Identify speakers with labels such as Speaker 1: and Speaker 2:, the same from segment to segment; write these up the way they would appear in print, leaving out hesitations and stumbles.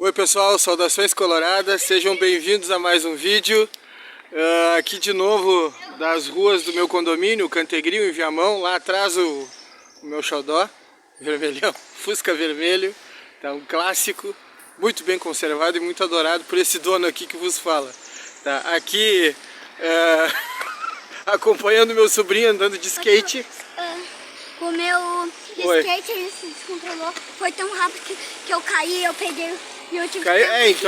Speaker 1: Oi pessoal, saudações coloradas, sejam bem-vindos a mais um vídeo. Aqui de novo das ruas do meu condomínio, Cantegrinho, em Viamão. Lá atrás o meu xodó, vermelhão, Fusca vermelho. Tá um clássico, muito bem conservado e muito adorado por esse dono aqui que vos fala. Tá aqui acompanhando meu sobrinho andando de skate.
Speaker 2: O meu skate ele se descontrolou, foi tão rápido que eu caí, eu peguei e eu tive que...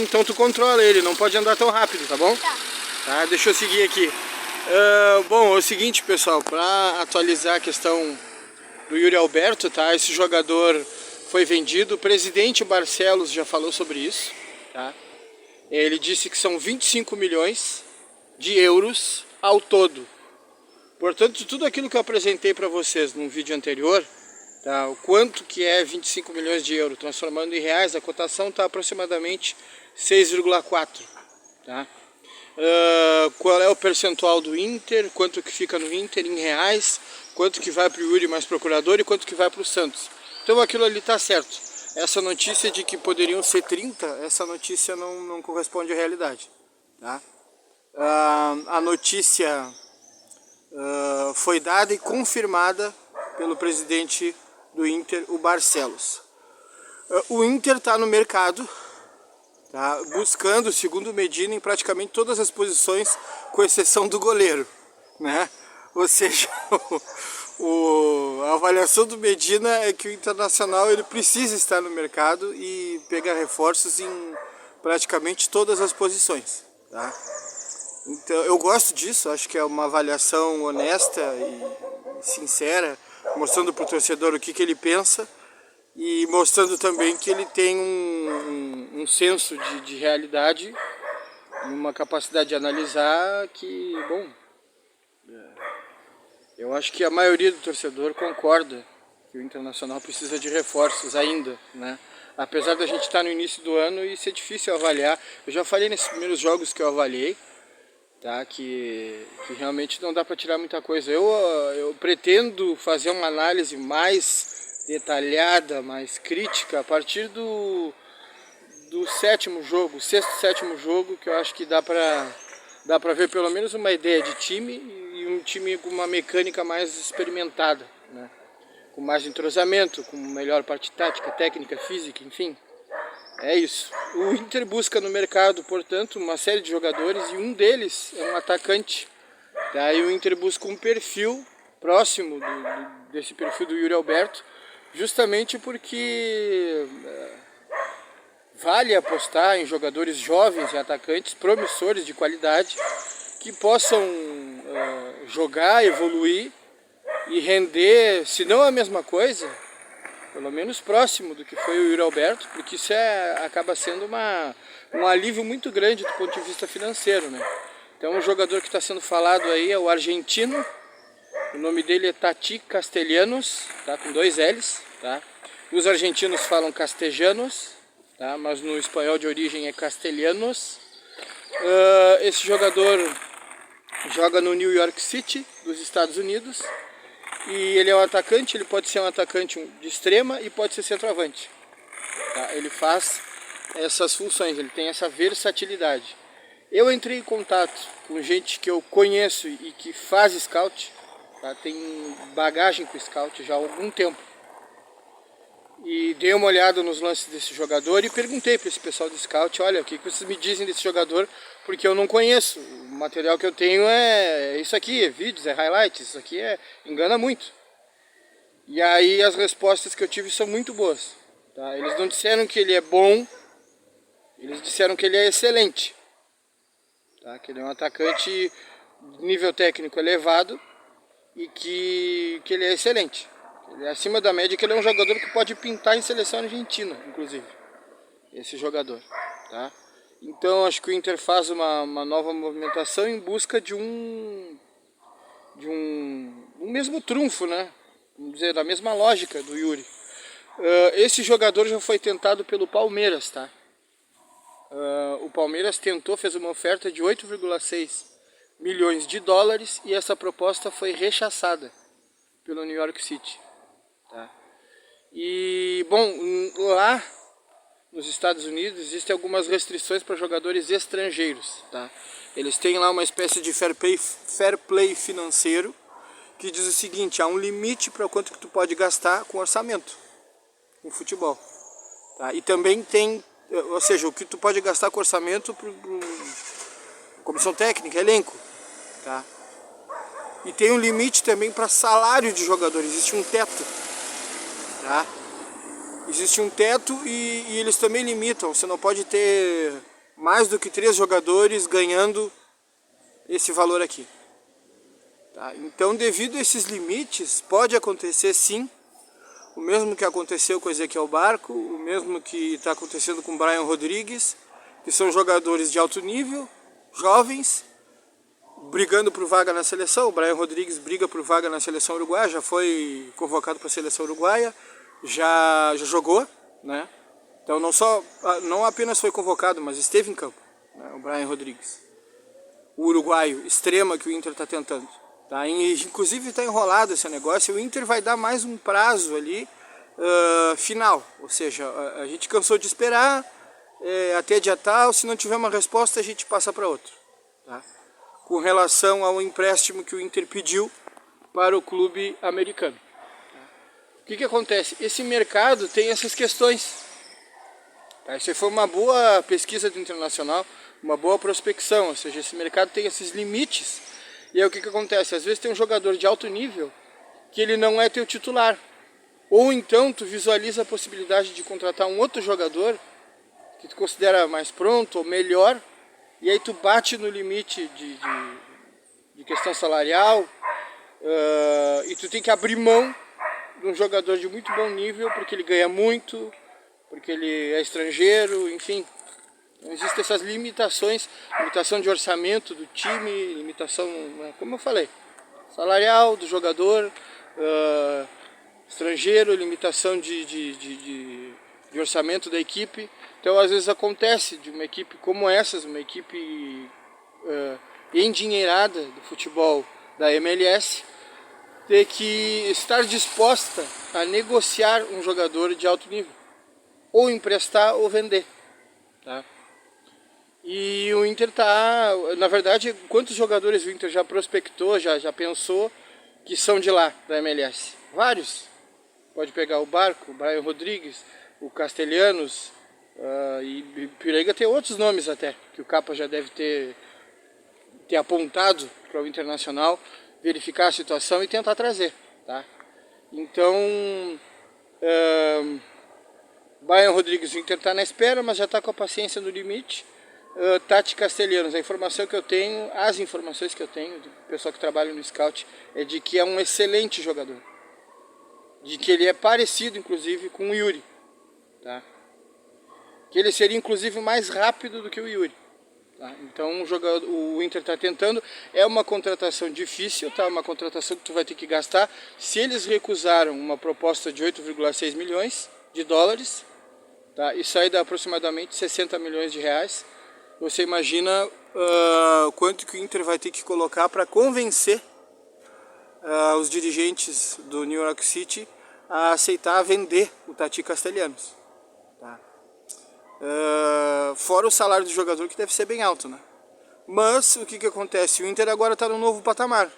Speaker 1: então tu controla ele, não pode andar tão rápido, tá bom? Tá, deixa eu seguir aqui. Bom, é o seguinte pessoal, para atualizar a questão do Yuri Alberto, tá? Esse jogador foi vendido, o presidente Barcelos já falou sobre isso, tá? Ele disse que são 25 milhões de euros ao todo. Portanto, tudo aquilo que eu apresentei para vocês num vídeo anterior, tá, o quanto que é 25 milhões de euros, transformando em reais, a cotação está aproximadamente 6,4. Tá? Qual é o percentual do Inter, quanto que fica no Inter em reais, quanto que vai para o Yuri mais procurador e quanto que vai para o Santos. Então aquilo ali está certo. Essa notícia de que poderiam ser 30, essa notícia não corresponde à realidade. Tá? A notícia... foi dada e confirmada pelo presidente do Inter, o Barcelos. O Inter está no mercado, tá, buscando, segundo Medina, em praticamente todas as posições, com exceção do goleiro, né? Ou seja, a avaliação do Medina é que o Internacional ele precisa estar no mercado e pegar reforços em praticamente todas as posições, tá? Então, eu gosto disso, acho que é uma avaliação honesta e sincera, mostrando para o torcedor o que ele pensa e mostrando também que ele tem um senso de realidade e uma capacidade de analisar que, bom, eu acho que a maioria do torcedor concorda que o Internacional precisa de reforços ainda, né? Apesar da gente estar no início do ano e ser difícil avaliar, eu já falei nesses primeiros jogos que eu avaliei, tá, que realmente não dá para tirar muita coisa. Eu pretendo fazer uma análise mais detalhada, mais crítica, a partir do sétimo jogo, sexto, sétimo jogo, que eu acho que dá para ver pelo menos uma ideia de time e um time com uma mecânica mais experimentada, né? Com mais entrosamento, com melhor parte tática, técnica, física, enfim. É isso. O Inter busca no mercado, portanto, uma série de jogadores e um deles é um atacante. Daí o Inter busca um perfil próximo desse perfil do Yuri Alberto, justamente porque vale apostar em jogadores jovens e atacantes promissores de qualidade que possam jogar, evoluir e render, se não a mesma coisa, pelo menos próximo do que foi o Yuri Alberto, porque isso acaba sendo um alívio muito grande do ponto de vista financeiro, né? Então o jogador que está sendo falado aí é o argentino, o nome dele é Tati Castellanos, tá? Com 2 L's, tá? Os argentinos falam castellanos, tá? Mas no espanhol de origem é Castellanos. Esse jogador joga no New York City, dos Estados Unidos. E ele é um atacante, ele pode ser um atacante de extrema e pode ser centroavante. Tá? Ele faz essas funções, ele tem essa versatilidade. Eu entrei em contato com gente que eu conheço e que faz scout, tá? Tem bagagem com scout já há algum tempo. E dei uma olhada nos lances desse jogador e perguntei para esse pessoal do scout, olha, o que vocês me dizem desse jogador, porque eu não conheço. O material que eu tenho é isso aqui, é vídeos, é highlights, isso aqui engana muito. E aí as respostas que eu tive são muito boas. Tá? Eles não disseram que ele é bom, eles disseram que ele é excelente. Tá? Que ele é um atacante de nível técnico elevado e que ele é excelente. Ele é acima da média, que ele é um jogador que pode pintar em seleção argentina, inclusive. Esse jogador. Tá? Então acho que o Inter faz uma nova movimentação em busca de um mesmo trunfo, né? Vamos dizer, da mesma lógica do Yuri. Esse jogador já foi tentado pelo Palmeiras, tá? O Palmeiras tentou, fez uma oferta de 8,6 milhões de dólares e essa proposta foi rechaçada pelo New York City. Tá? E, bom, lá nos Estados Unidos existem algumas restrições para jogadores estrangeiros, tá? Eles têm lá uma espécie de fair play financeiro, que diz o seguinte: há um limite para quanto que tu pode gastar com orçamento, com futebol. Tá? E também tem, ou seja, o que tu pode gastar com orçamento para comissão técnica, elenco. Tá? E tem um limite também para salário de jogador, existe um teto. Tá? Existe um teto e eles também limitam, você não pode ter mais do que 3 jogadores ganhando esse valor aqui. Tá? Então, devido a esses limites, pode acontecer sim, o mesmo que aconteceu com o Ezequiel Barco, o mesmo que está acontecendo com o Brian Rodrigues, que são jogadores de alto nível, jovens, brigando por vaga na seleção. O Brian Rodrigues briga por vaga na seleção uruguaia, já foi convocado para a seleção uruguaia, já jogou, né? Então não apenas foi convocado, mas esteve em campo, né? O Brian Rodrigues, o uruguaio, extrema que o Inter está tentando. Tá? Inclusive está enrolado esse negócio, o Inter vai dar mais um prazo ali final, ou seja, a gente cansou de esperar até dia tal, se não tiver uma resposta a gente passa para outro. Tá? Com relação ao empréstimo que o Inter pediu para o clube americano. O que acontece? Esse mercado tem essas questões. Tá? Isso foi uma boa pesquisa do Internacional, uma boa prospecção, ou seja, esse mercado tem esses limites. E aí o que acontece? Às vezes tem um jogador de alto nível que ele não é teu titular. Ou então tu visualiza a possibilidade de contratar um outro jogador que tu considera mais pronto ou melhor, e aí tu bate no limite de questão salarial, e tu tem que abrir mão de um jogador de muito bom nível porque ele ganha muito, porque ele é estrangeiro, enfim. Existem essas limitações, limitação de orçamento do time, limitação, como eu falei, salarial do jogador, estrangeiro, limitação de orçamento da equipe. Então às vezes acontece de uma equipe como essas, uma equipe endinheirada do futebol da MLS, ter que estar disposta a negociar um jogador de alto nível, ou emprestar ou vender. Tá? E o Inter tá, na verdade, quantos jogadores o Inter já prospectou, já pensou que são de lá, da MLS? Vários. Pode pegar o Barco, o Brian Rodrigues, o Castelhanos, e Piranga tem outros nomes até, que o Capa já deve ter apontado para o Internacional, verificar a situação e tentar trazer. Tá? Então, Brian Rodrigues, o Inter está na espera, mas já está com a paciência no limite. Tati Castelhanos, as informações que eu tenho do pessoal que trabalha no Scout é de que é um excelente jogador, de que ele é parecido inclusive com o Yuri, tá? Que ele seria inclusive mais rápido do que o Yuri, tá? Então o Inter está tentando, é uma contratação difícil, tá? Uma contratação que tu vai ter que gastar. Se eles recusaram uma proposta de 8,6 milhões de dólares, tá? Isso aí dá aproximadamente 60 milhões de reais. Você imagina quanto que o Inter vai ter que colocar para convencer os dirigentes do New York City a aceitar vender o Tati Castelhanos. Tá? Fora o salário do jogador, que deve ser bem alto, né? Mas o que acontece? O Inter agora está num novo patamar.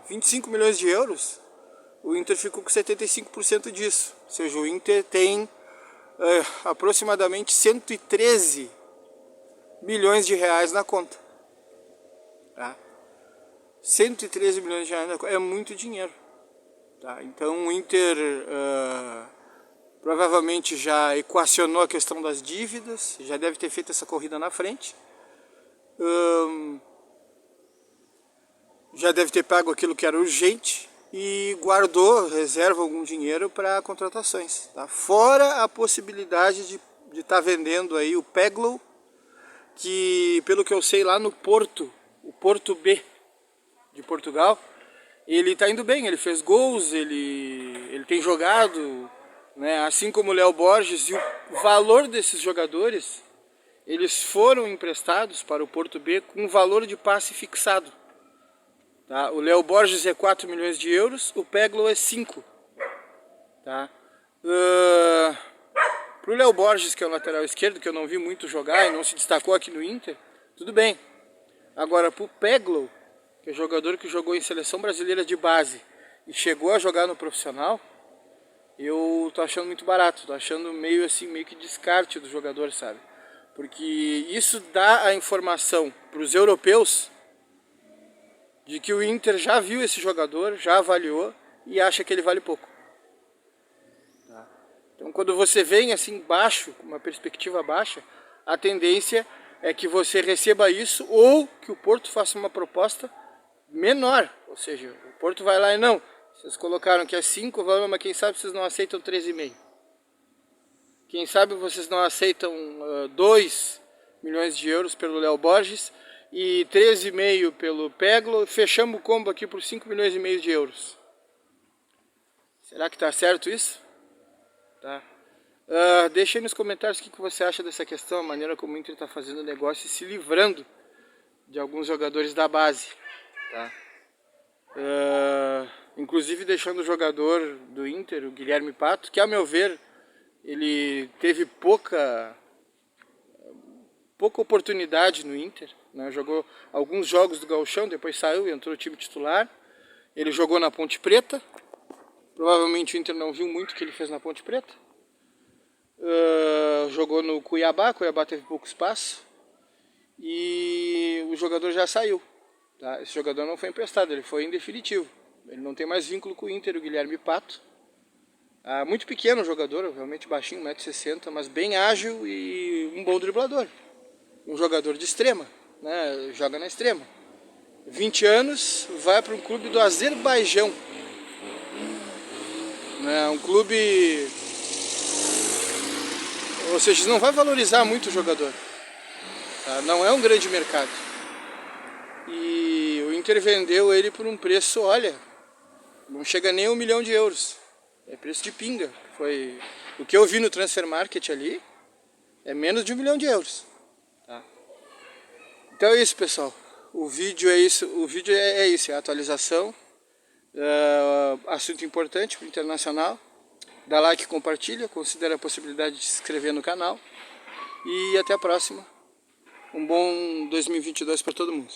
Speaker 1: 25 milhões de euros, o Inter ficou com 75% disso. Ou seja, o Inter tem aproximadamente 113 milhões de reais na conta. Tá? 113 milhões de reais na conta é muito dinheiro. Tá? Então o Inter provavelmente já equacionou a questão das dívidas, já deve ter feito essa corrida na frente. Já deve ter pago aquilo que era urgente e guardou, reserva algum dinheiro para contratações. Tá? Fora a possibilidade de estar vendendo aí o Peglow, que pelo que eu sei lá no Porto, o Porto B de Portugal, ele está indo bem, ele fez gols, ele tem jogado, né, assim como o Léo Borges, e o valor desses jogadores, eles foram emprestados para o Porto B com um valor de passe fixado. Tá? O Léo Borges é 4 milhões de euros, o Peglow é 5. Tá? Pro Léo Borges, que é o lateral esquerdo, que eu não vi muito jogar e não se destacou aqui no Inter, tudo bem. Agora pro Peglow, que é jogador que jogou em seleção brasileira de base e chegou a jogar no profissional, eu tô achando muito barato, tô achando meio assim, meio que descarte do jogador, sabe? Porque isso dá a informação para os europeus de que o Inter já viu esse jogador, já avaliou e acha que ele vale pouco. Tá? Então quando você vem assim baixo, com uma perspectiva baixa, a tendência é que você receba isso ou que o Porto faça uma proposta menor. Ou seja, o Porto vai lá e não, vocês colocaram que é 5, mas quem sabe vocês não aceitam 3,5. Quem sabe vocês não aceitam 2 milhões de euros pelo Léo Borges e 13,5 pelo Peglow. Fechamos o combo aqui por 5 milhões e meio de euros. Será que está certo isso? Tá. Deixa aí nos comentários o que você acha dessa questão, a maneira como o Inter está fazendo o negócio e se livrando de alguns jogadores da base. Tá? Inclusive deixando o jogador do Inter, o Guilherme Pato, que a meu ver ele teve pouca oportunidade no Inter, né? Jogou alguns jogos do Gauchão, depois saiu e entrou no time titular. Ele jogou na Ponte Preta, provavelmente o Inter não viu muito o que ele fez na Ponte Preta. Jogou no Cuiabá teve pouco espaço e o jogador já saiu. Tá? Esse jogador não foi emprestado, ele foi em definitivo. Ele não tem mais vínculo com o Inter, o Guilherme Pato. Muito pequeno o jogador, realmente baixinho, 1,60 m, mas bem ágil e um bom driblador. Um jogador de extrema, né? Joga na extrema. 20 anos, vai para um clube do Azerbaijão. Um clube... Ou seja, não vai valorizar muito o jogador. Tá? Não é um grande mercado. E o Inter vendeu ele por um preço, olha, não chega nem a 1 milhão de euros. É preço de pinga. Foi o que eu vi no Transfer Market ali, é menos de 1 milhão de euros. Tá? Então é isso, pessoal. O vídeo é isso. O vídeo é isso, é a atualização. Assunto importante para o internacional. Dá like, compartilha, considera a possibilidade de se inscrever no canal. E até a próxima. Um bom 2022 para todo mundo.